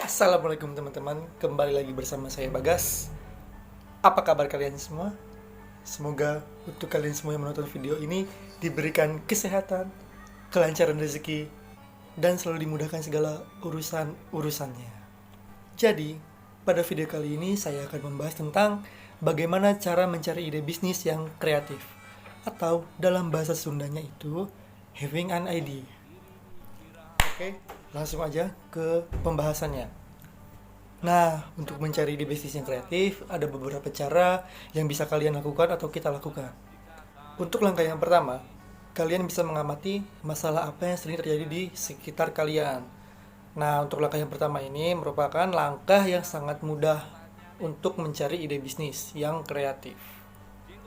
Assalamualaikum teman-teman, kembali lagi bersama saya Bagas. Apa kabar kalian semua? Semoga untuk kalian semua yang menonton video ini diberikan kesehatan, kelancaran rezeki, dan selalu dimudahkan segala urusan-urusannya. Jadi, pada video kali ini saya akan membahas tentang bagaimana cara mencari ide bisnis yang kreatif, atau dalam bahasa Sundanya itu having an idea. Oke, langsung aja ke pembahasannya. Nah, untuk mencari ide bisnis yang kreatif, ada beberapa cara yang bisa kalian lakukan atau kita lakukan. Untuk langkah yang pertama, kalian bisa mengamati masalah apa yang sering terjadi di sekitar kalian. Nah, untuk langkah yang pertama ini merupakan langkah yang sangat mudah untuk mencari ide bisnis yang kreatif.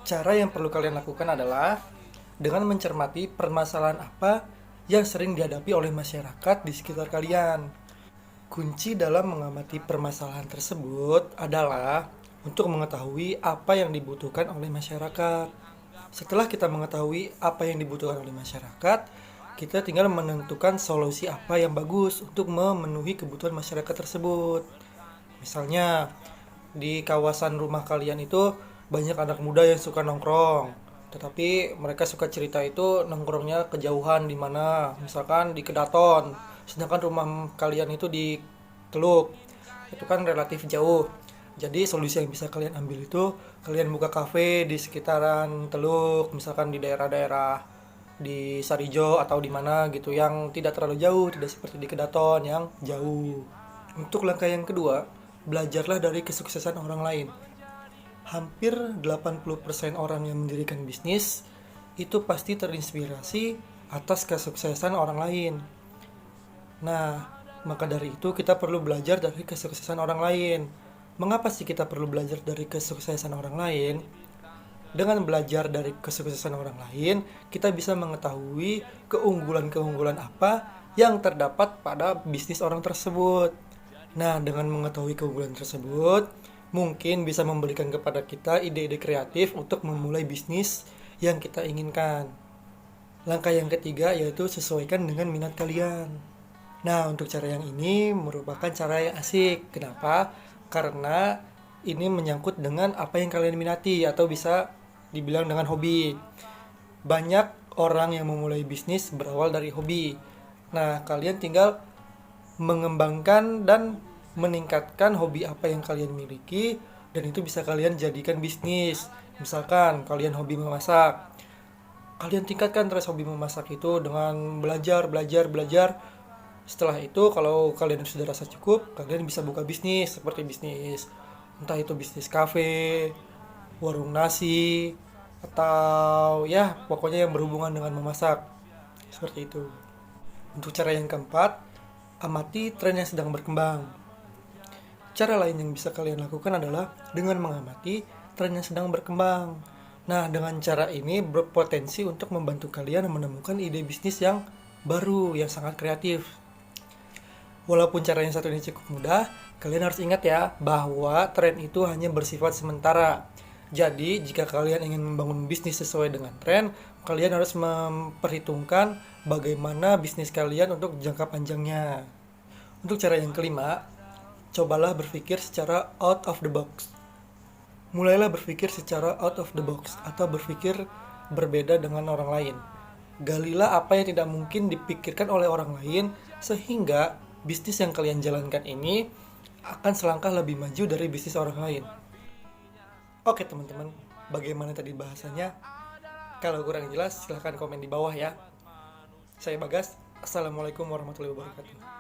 Cara yang perlu kalian lakukan adalah dengan mencermati permasalahan apa yang sering dihadapi oleh masyarakat di sekitar kalian. Kunci dalam mengamati permasalahan tersebut adalah untuk mengetahui apa yang dibutuhkan oleh masyarakat. Setelah kita mengetahui apa yang dibutuhkan oleh masyarakat, kita tinggal menentukan solusi apa yang bagus untuk memenuhi kebutuhan masyarakat tersebut. Misalnya, di kawasan rumah kalian itu banyak anak muda yang suka nongkrong, tetapi mereka suka cerita itu nongkrongnya kejauhan di mana, misalkan di Kedaton, sedangkan rumah kalian itu di Teluk. Itu kan relatif jauh. Jadi solusi yang bisa kalian ambil itu kalian buka kafe di sekitaran Teluk, misalkan di daerah-daerah di Sarijo atau di mana gitu yang tidak terlalu jauh, tidak seperti di Kedaton yang jauh. Untuk langkah yang kedua, belajarlah dari kesuksesan orang lain. Hampir 80% orang yang mendirikan bisnis itu pasti terinspirasi atas kesuksesan orang lain. Nah, maka dari itu kita perlu belajar dari kesuksesan orang lain. Mengapa sih kita perlu belajar dari kesuksesan orang lain? Dengan belajar dari kesuksesan orang lain, kita bisa mengetahui keunggulan-keunggulan apa yang terdapat pada bisnis orang tersebut. Nah, dengan mengetahui keunggulan tersebut, mungkin bisa memberikan kepada kita ide-ide kreatif untuk memulai bisnis yang kita inginkan. Langkah yang ketiga yaitu sesuaikan dengan minat kalian. Nah, untuk cara yang ini merupakan cara yang asik. Kenapa? Karena ini menyangkut dengan apa yang kalian minati atau bisa dibilang dengan hobi. Banyak orang yang memulai bisnis berawal dari hobi. Nah, kalian tinggal mengembangkan dan meningkatkan hobi apa yang kalian miliki dan itu bisa kalian jadikan bisnis. Misalkan kalian hobi memasak. Kalian tingkatkan terus hobi memasak itu dengan belajar. Setelah itu kalau kalian sudah rasa cukup, kalian bisa buka bisnis seperti bisnis entah itu bisnis kafe, warung nasi, atau ya pokoknya yang berhubungan dengan memasak. Seperti itu. Untuk cara yang keempat, amati tren yang sedang berkembang. Cara lain yang bisa kalian lakukan adalah dengan mengamati tren yang sedang berkembang. Nah, dengan cara ini berpotensi untuk membantu kalian menemukan ide bisnis yang baru, yang sangat kreatif. Walaupun cara yang satu ini cukup mudah, kalian harus ingat ya bahwa tren itu hanya bersifat sementara. Jadi, jika kalian ingin membangun bisnis sesuai dengan tren, kalian harus memperhitungkan bagaimana bisnis kalian untuk jangka panjangnya. Untuk cara yang kelima, cobalah berpikir secara out of the box. Mulailah berpikir secara out of the box atau berpikir berbeda dengan orang lain. Galilah apa yang tidak mungkin dipikirkan oleh orang lain sehingga bisnis yang kalian jalankan ini akan selangkah lebih maju dari bisnis orang lain. Oke teman-teman, bagaimana tadi bahasanya? Kalau kurang jelas silahkan komen di bawah ya. Saya Bagas, Assalamualaikum warahmatullahi wabarakatuh.